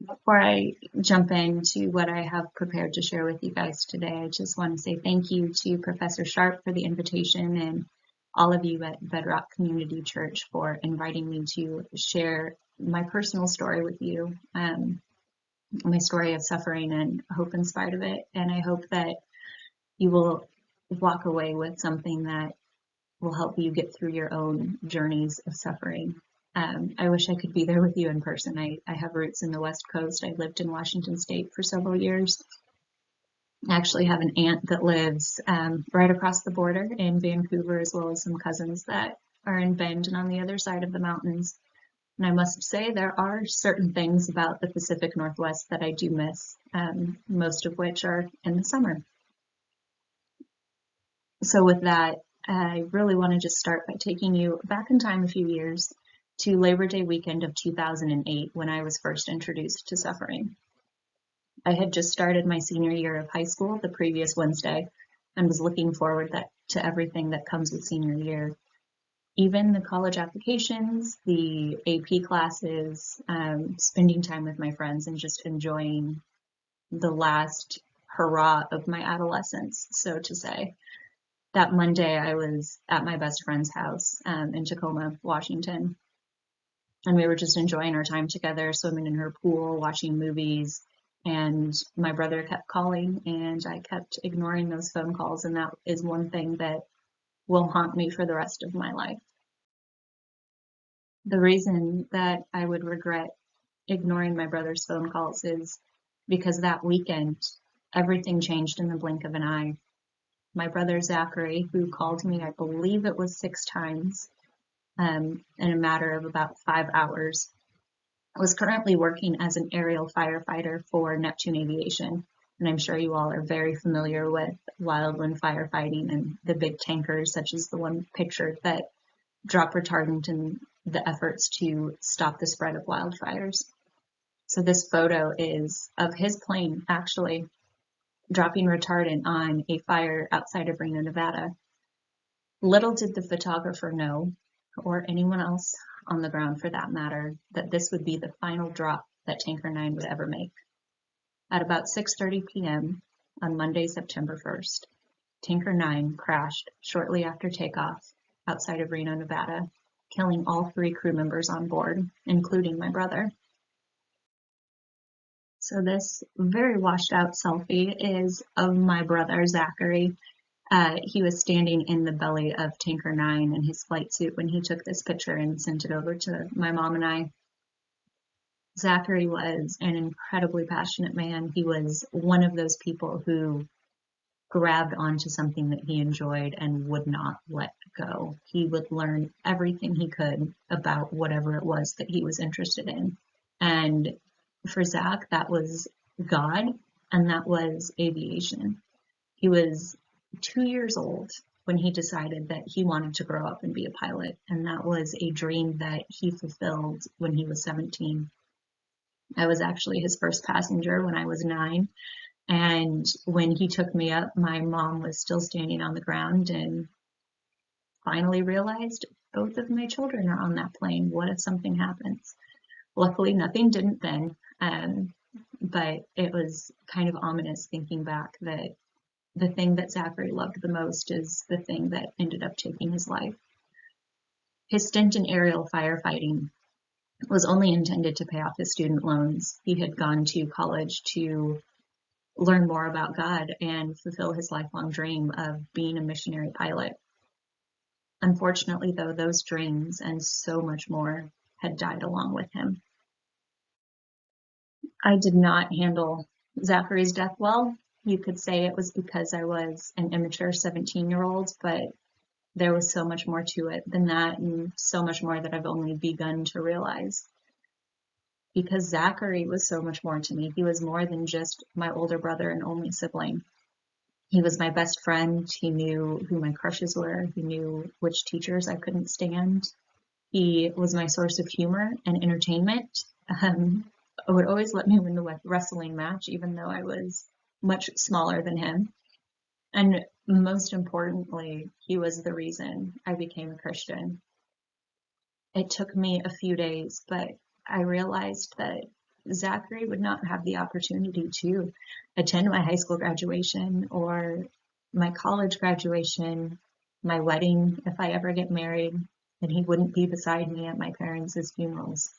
Before I jump into what I have prepared to share with you guys today, I just want to say thank you to Professor Sharp for the invitation and all of you at Bedrock Community Church for inviting me to share my personal story with you, my story of suffering and hope in spite of it. And I hope that you will walk away with something that will help you get through your own journeys of suffering. I wish I could be there with you in person. I have roots in the West Coast. I lived in Washington State for several years. I actually have an aunt that lives right across the border in Vancouver, as well as some cousins that are in Bend and on the other side of the mountains. And I must say there are certain things about the Pacific Northwest that I do miss, most of which are in the summer. So with that, I really want to just start by taking you back in time a few years to Labor Day weekend of 2008 when I was first introduced to suffering. I had just started my senior year of high school the previous Wednesday and was looking forward to everything that comes with senior year. Even the college applications, the AP classes, spending time with my friends and just enjoying the last hurrah of my adolescence, so to say. That Monday I was at my best friend's house in Tacoma, Washington. And we were just enjoying our time together, swimming in her pool, watching movies, and my brother kept calling and I kept ignoring those phone calls, and that is one thing that will haunt me for the rest of my life. The reason that I would regret ignoring my brother's phone calls is because that weekend, everything changed in the blink of an eye. My brother Zachary, who called me, I believe it was 6 times, in a matter of about 5 hours, was currently working as an aerial firefighter for Neptune Aviation. And I'm sure you all are very familiar with wildland firefighting and the big tankers, such as the one pictured, that drop retardant in the efforts to stop the spread of wildfires. So this photo is of his plane actually dropping retardant on a fire outside of Reno, Nevada. Little did the photographer know, or anyone else on the ground for that matter, that this would be the final drop that Tanker 9 would ever make. At about 6:30 p.m. on Monday, September 1st, Tanker 9 crashed shortly after takeoff outside of Reno, Nevada, killing all 3 crew members on board, including my brother. So this very washed out selfie is of my brother, Zachary. He was standing in the belly of Tanker 9 in his flight suit when he took this picture and sent it over to my mom and I. Zachary was an incredibly passionate man. He was one of those people who grabbed onto something that he enjoyed and would not let go. He would learn everything he could about whatever it was that he was interested in. And for Zach, that was God, and that was aviation. He was 2 years old when he decided that he wanted to grow up and be a pilot, and that was a dream that he fulfilled when he was 17. I was actually his first passenger when I was 9, and when he took me up, my mom was still standing on the ground and finally realized both of my children are on that plane. What if something happens? Luckily, nothing didn't then, but it was kind of ominous thinking back that the thing that Zachary loved the most is the thing that ended up taking his life. His stint in aerial firefighting was only intended to pay off his student loans. He had gone to college to learn more about God and fulfill his lifelong dream of being a missionary pilot. Unfortunately, though, those dreams and so much more had died along with him. I did not handle Zachary's death well. You could say it was because I was an immature 17-year-old, but there was so much more to it than that, and so much more that I've only begun to realize. Because Zachary was so much more to me. He was more than just my older brother and only sibling. He was my best friend. He knew who my crushes were. He knew which teachers I couldn't stand. He was my source of humor and entertainment. Would always let me win the wrestling match, even though I was much smaller than him. And most importantly, he was the reason I became a Christian. It took me a few days, but I realized that Zachary would not have the opportunity to attend my high school graduation or my college graduation, my wedding if I ever get married, and he wouldn't be beside me at my parents' funerals.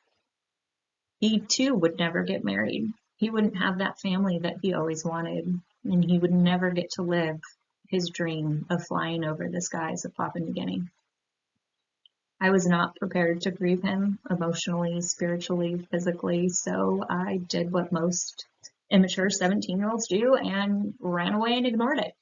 He too would never get married. He wouldn't have that family that he always wanted, and he would never get to live his dream of flying over the skies of Papua New Guinea. I was not prepared to grieve him emotionally, spiritually, physically, so I did what most immature 17-year-olds do and ran away and ignored it.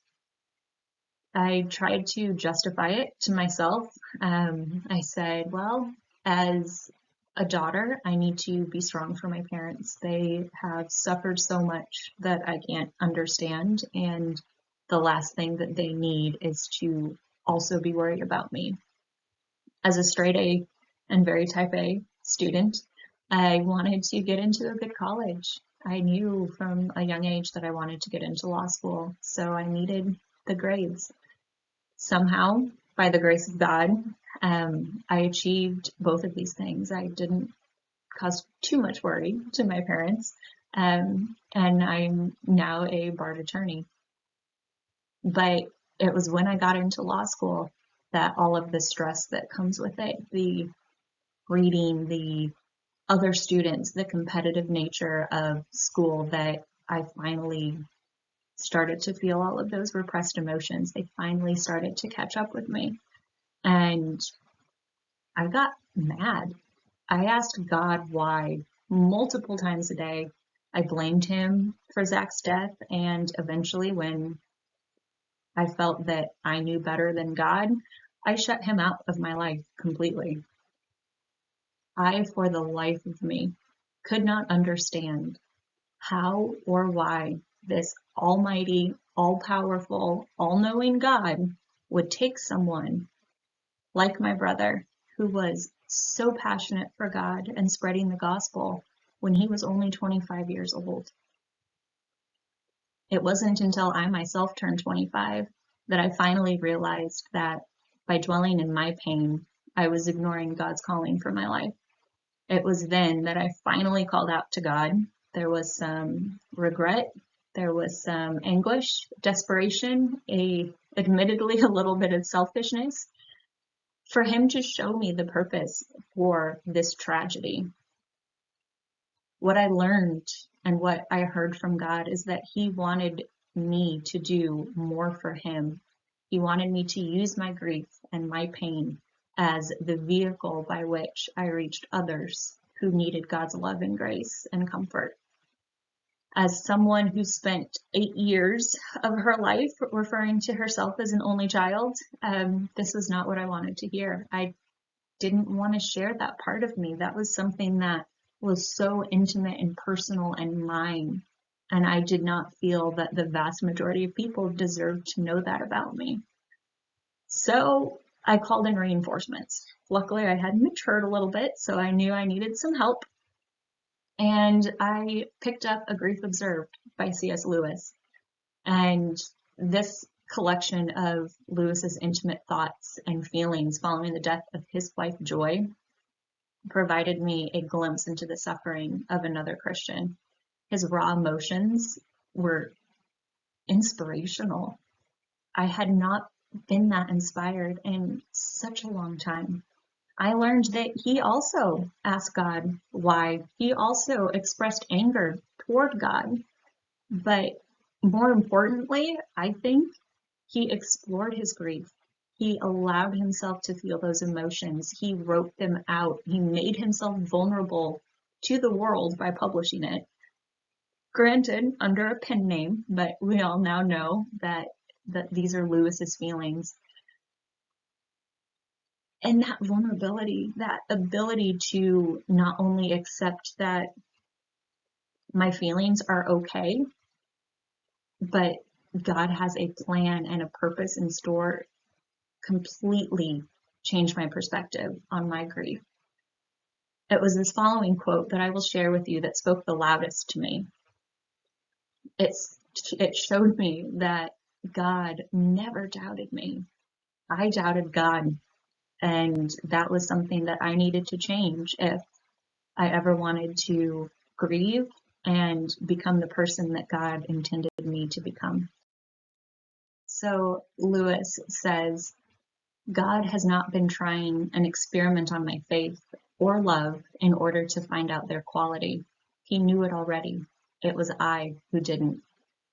I tried to justify it to myself. I said, well, as a daughter, I need to be strong for my parents. They have suffered so much that I can't understand, and the last thing that they need is to also be worried about me. As a straight A and very type A student, I wanted to get into a good college. I knew from a young age that I wanted to get into law school, so I needed the grades. Somehow, by the grace of God, I achieved both of these things. I didn't cause too much worry to my parents, and I'm now a barred attorney. But it was when I got into law school that all of the stress that comes with it, the reading, the other students, the competitive nature of school, that I finally started to feel all of those repressed emotions. They finally started to catch up with me. And I got mad. I asked God why multiple times a day. I blamed him for Zach's death. And eventually, when I felt that I knew better than God, I shut him out of my life completely. I, for the life of me, could not understand how or why this almighty, all-powerful, all-knowing God would take someone like my brother, who was so passionate for God and spreading the gospel when he was only 25 years old. It wasn't until I myself turned 25 that I finally realized that by dwelling in my pain, I was ignoring God's calling for my life. It was then that I finally called out to God. There was some regret, there was some anguish, desperation, admittedly a little bit of selfishness, for him to show me the purpose for this tragedy. What I learned and what I heard from God is that he wanted me to do more for him. He wanted me to use my grief and my pain as the vehicle by which I reached others who needed God's love and grace and comfort. As someone who spent 8 years of her life referring to herself as an only child, this was not what I wanted to hear. I didn't want to share that part of me. That was something that was so intimate and personal and mine. And I did not feel that the vast majority of people deserved to know that about me. So I called in reinforcements. Luckily, I had matured a little bit, so I knew I needed some help. And I picked up A Grief Observed by C.S. Lewis. And this collection of Lewis's intimate thoughts and feelings following the death of his wife, Joy, provided me a glimpse into the suffering of another Christian. His raw emotions were inspirational. I had not been that inspired in such a long time. I learned that he also asked God why. He also expressed anger toward God. But more importantly, I think he explored his grief. He allowed himself to feel those emotions. He wrote them out. He made himself vulnerable to the world by publishing it. Granted, under a pen name, but we all now know that these are Lewis's feelings. And that vulnerability, that ability to not only accept that my feelings are okay, but God has a plan and a purpose in store, completely changed my perspective on my grief. It was this following quote that I will share with you that spoke the loudest to me. It showed me that God never doubted me. I doubted God, and that was something that I needed to change if I ever wanted to grieve and become the person that God intended me to become. So Lewis says, God has not been trying an experiment on my faith or love in order to find out their quality. He knew it already. It was I who didn't.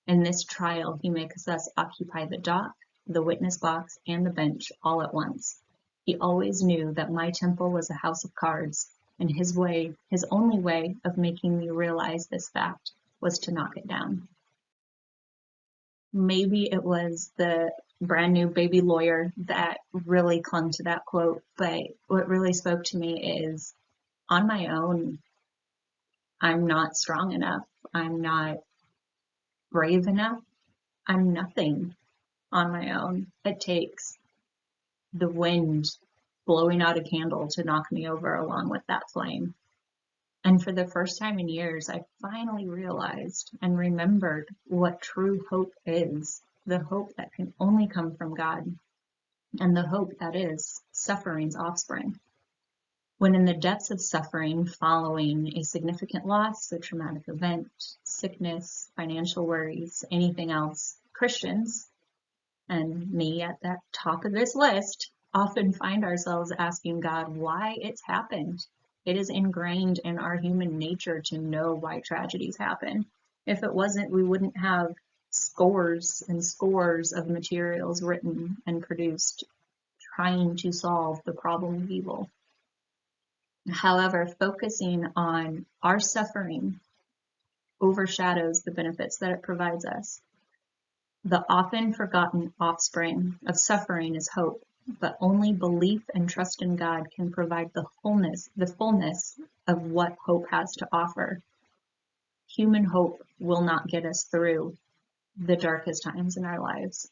In this trial, he makes us occupy the dock, the witness box, and the bench all at once. He always knew that my temple was a house of cards, and his only way of making me realize this fact was to knock it down. Maybe it was the brand new baby lawyer that really clung to that quote, but what really spoke to me is, on my own, I'm not strong enough. I'm not brave enough. I'm nothing on my own. It takes the wind blowing out a candle to knock me over along with that flame. And for the first time in years, I finally realized and remembered what true hope is, the hope that can only come from God, and the hope that is suffering's offspring. When in the depths of suffering following a significant loss, a traumatic event, sickness, financial worries, anything else, Christians, and me at that top of this list, often find ourselves asking God why it's happened. It is ingrained in our human nature to know why tragedies happen. If it wasn't, we wouldn't have scores and scores of materials written and produced trying to solve the problem of evil. However, focusing on our suffering overshadows the benefits that it provides us. The often forgotten offspring of suffering is hope, but only belief and trust in God can provide the fullness of what hope has to offer. Human hope will not get us through the darkest times in our lives.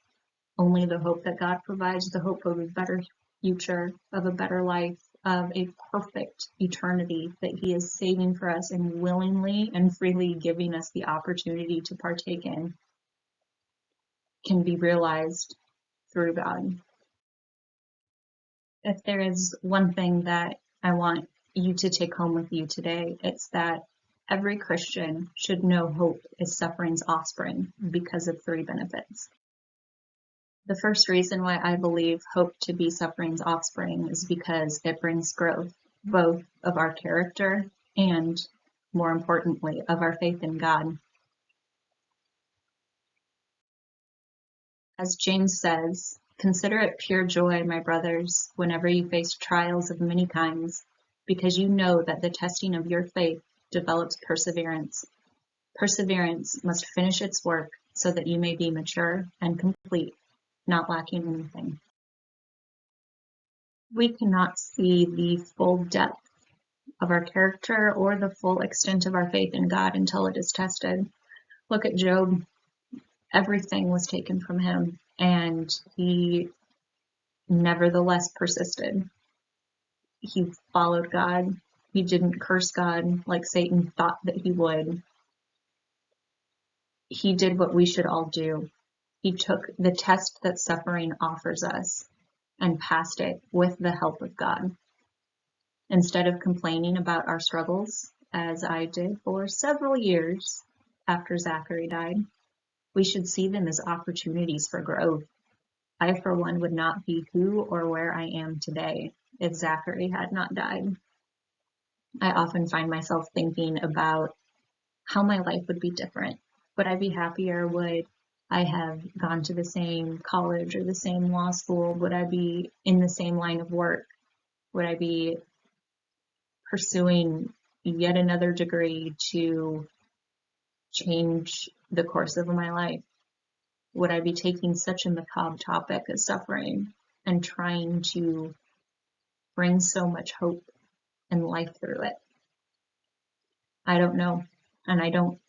Only the hope that God provides, the hope of a better future, of a better life, of a perfect eternity that He is saving for us and willingly and freely giving us the opportunity to partake in, can be realized through God. If there is one thing that I want you to take home with you today, it's that every Christian should know hope is suffering's offspring because of 3 benefits. The first reason why I believe hope to be suffering's offspring is because it brings growth, both of our character and, more importantly, of our faith in God. As James says, consider it pure joy, my brothers, whenever you face trials of many kinds, because you know that the testing of your faith develops perseverance. Perseverance must finish its work so that you may be mature and complete, not lacking anything. We cannot see the full depth of our character or the full extent of our faith in God until it is tested. Look at Job. Everything was taken from him, and he nevertheless persisted. He followed God. He didn't curse God like Satan thought that he would. He did what we should all do. He took the test that suffering offers us and passed it with the help of God. Instead of complaining about our struggles, as I did for several years after Zachary died, we should see them as opportunities for growth. I, for one, would not be who or where I am today if Zachary had not died. I often find myself thinking about how my life would be different. Would I be happier? Would I have gone to the same college or the same law school? Would I be in the same line of work? Would I be pursuing yet another degree to change the course of my life? Would I be taking such a macabre topic as suffering and trying to bring so much hope and life through it? I don't know, and I don't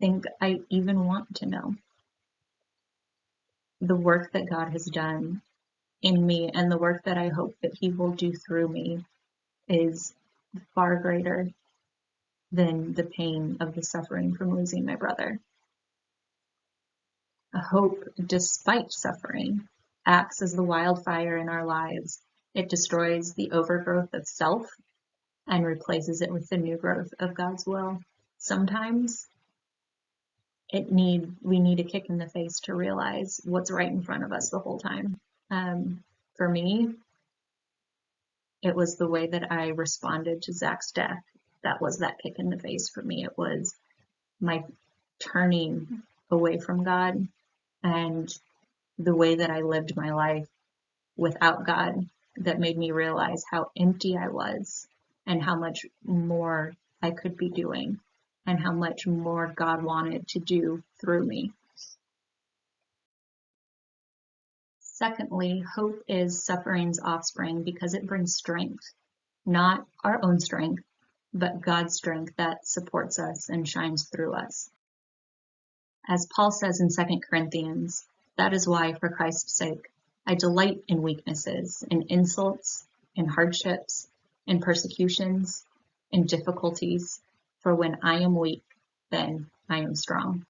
think I even want to know. The work that God has done in me and the work that I hope that He will do through me is far greater than the pain of the suffering from losing my brother. A hope, despite suffering, acts as the wildfire in our lives. It destroys the overgrowth of self and replaces it with the new growth of God's will. Sometimes we need a kick in the face to realize what's right in front of us the whole time. For me, it was the way that I responded to Zach's death. That was that kick in the face for me. It was my turning away from God and the way that I lived my life without God that made me realize how empty I was and how much more I could be doing and how much more God wanted to do through me. Secondly, hope is suffering's offspring because it brings strength, not our own strength, but God's strength that supports us and shines through us. As Paul says in 2 Corinthians, that is why, for Christ's sake, I delight in weaknesses, in insults, in hardships, in persecutions, in difficulties, for when I am weak, then I am strong.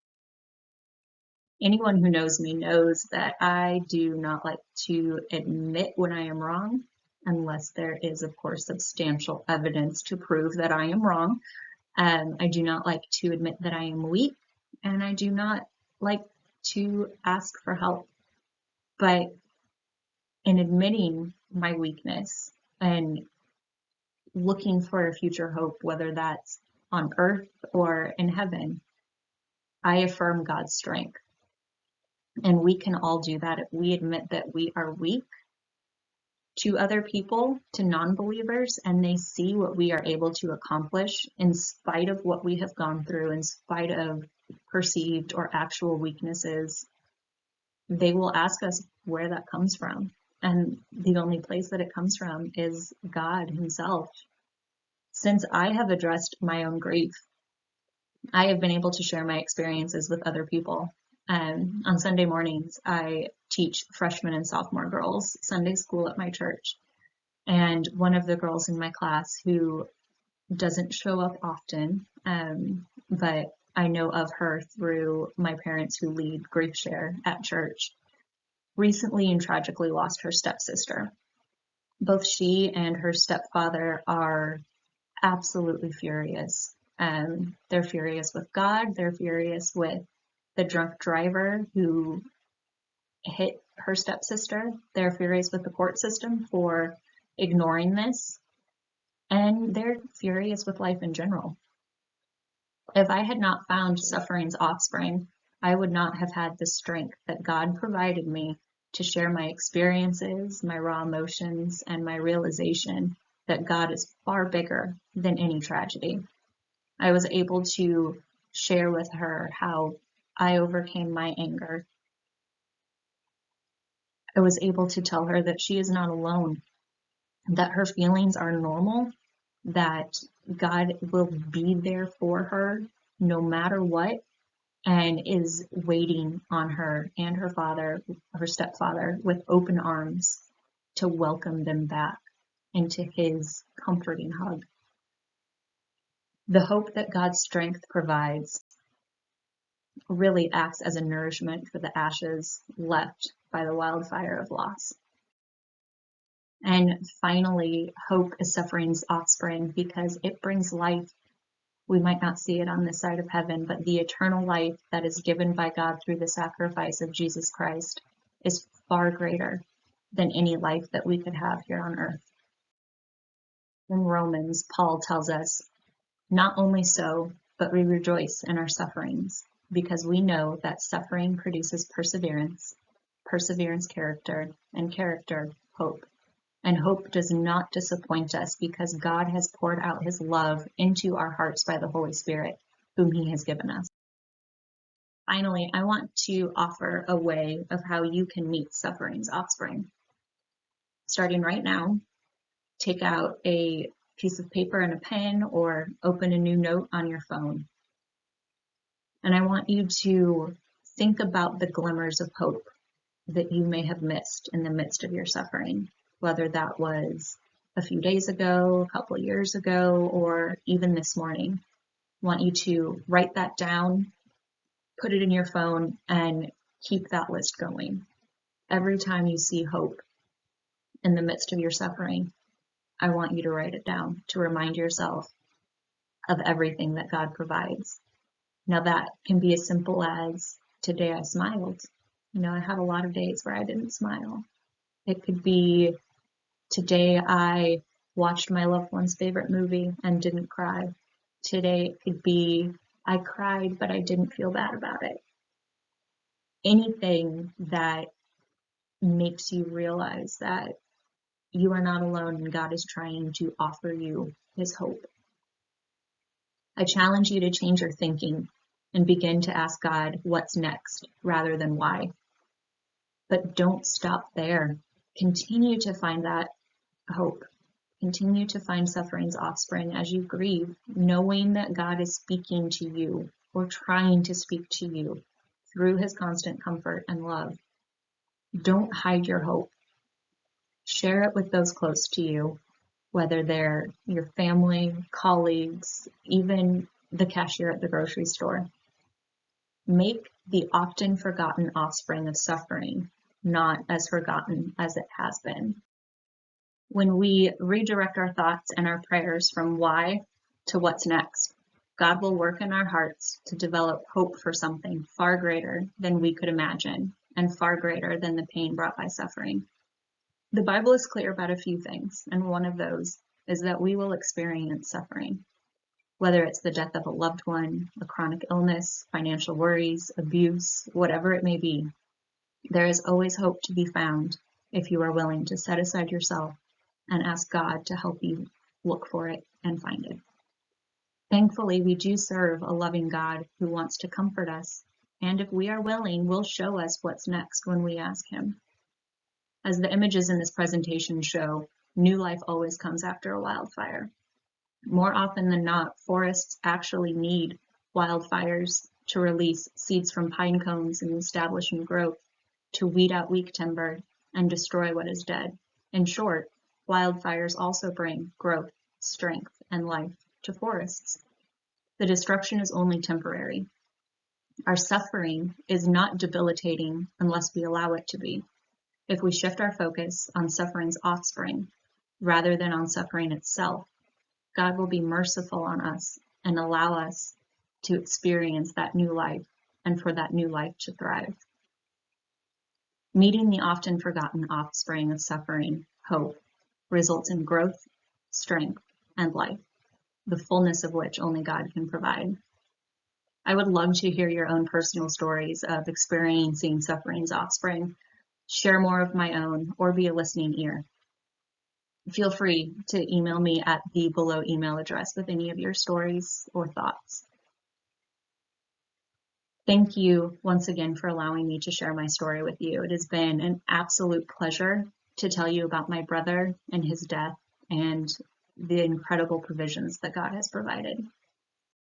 Anyone who knows me knows that I do not like to admit when I am wrong, unless there is, of course, substantial evidence to prove that I am wrong. I do not like to admit that I am weak, and I do not like to ask for help. But in admitting my weakness and looking for a future hope, whether that's on earth or in heaven, I affirm God's strength. And we can all do that if we admit that we are weak to other people, to non-believers, and they see what we are able to accomplish in spite of what we have gone through, in spite of perceived or actual weaknesses. They will ask us where that comes from. And the only place that it comes from is God Himself. Since I have addressed my own grief, I have been able to share my experiences with other people. On Sunday mornings, I teach freshman and sophomore girls Sunday school at my church. And one of the girls in my class who doesn't show up often, but I know of her through my parents who lead Grief Share at church, recently and tragically lost her stepsister. Both she and her stepfather are absolutely furious. They're furious with God. They're furious with the drunk driver who hit her stepsister. They're furious with the court system for ignoring this. And they're furious with life in general. If I had not found suffering's offspring, I would not have had the strength that God provided me to share my experiences, my raw emotions, and my realization that God is far bigger than any tragedy. I was able to share with her how I overcame my anger. I was able to tell her that she is not alone, that her feelings are normal, that God will be there for her no matter what, and is waiting on her and her father, her stepfather, with open arms to welcome them back into His comforting hug. The hope that God's strength provides really acts as a nourishment for the ashes left by the wildfire of loss. And finally, hope is suffering's offspring because it brings life. We might not see it on this side of heaven, but the eternal life that is given by God through the sacrifice of Jesus Christ is far greater than any life that we could have here on earth. In Romans, Paul tells us, not only so, but we rejoice in our sufferings, because we know that suffering produces perseverance, perseverance character, and character hope. And hope does not disappoint us because God has poured out His love into our hearts by the Holy Spirit, whom He has given us. Finally, I want to offer a way of how you can meet suffering's offspring. Starting right now, take out a piece of paper and a pen or open a new note on your phone. And I want you to think about the glimmers of hope that you may have missed in the midst of your suffering, whether that was a few days ago, a couple of years ago, or even this morning. I want you to write that down, put it in your phone, and keep that list going. Every time you see hope in the midst of your suffering, I want you to write it down to remind yourself of everything that God provides. Now, that can be as simple as today I smiled. I had a lot of days where I didn't smile. It could be today I watched my loved one's favorite movie and didn't cry. Today it could be I cried, but I didn't feel bad about it. Anything that makes you realize that you are not alone and God is trying to offer you his hope. I challenge you to change your thinking and begin to ask God what's next rather than why. But don't stop there. Continue to find that hope. Continue to find suffering's offspring as you grieve, knowing that God is speaking to you or trying to speak to you through his constant comfort and love. Don't hide your hope. Share it with those close to you, whether they're your family, colleagues, even the cashier at the grocery store. Make the often forgotten offspring of suffering not as forgotten as it has been. When we redirect our thoughts and our prayers from why to what's next, God will work in our hearts to develop hope for something far greater than we could imagine and far greater than the pain brought by suffering. The Bible is clear about a few things, and one of those is that we will experience suffering. Whether it's the death of a loved one, a chronic illness, financial worries, abuse, whatever it may be, there is always hope to be found if you are willing to set aside yourself and ask God to help you look for it and find it. Thankfully, we do serve a loving God who wants to comfort us, and if we are willing, will show us what's next when we ask him. As the images in this presentation show, new life always comes after a wildfire. More often than not, forests actually need wildfires to release seeds from pine cones and establish new growth, to weed out weak timber and destroy what is dead. In short, wildfires also bring growth, strength, and life to forests. The destruction is only temporary. Our suffering is not debilitating unless we allow it to be. If we shift our focus on suffering's offspring rather than on suffering itself, God will be merciful on us and allow us to experience that new life and for that new life to thrive. Meeting the often forgotten offspring of suffering, hope, results in growth, strength, and life, the fullness of which only God can provide. I would love to hear your own personal stories of experiencing suffering's offspring, share more of my own, or be a listening ear. Feel free to email me at the below email address with any of your stories or thoughts. Thank you once again for allowing me to share my story with you. It has been an absolute pleasure to tell you about my brother and his death and the incredible provisions that God has provided.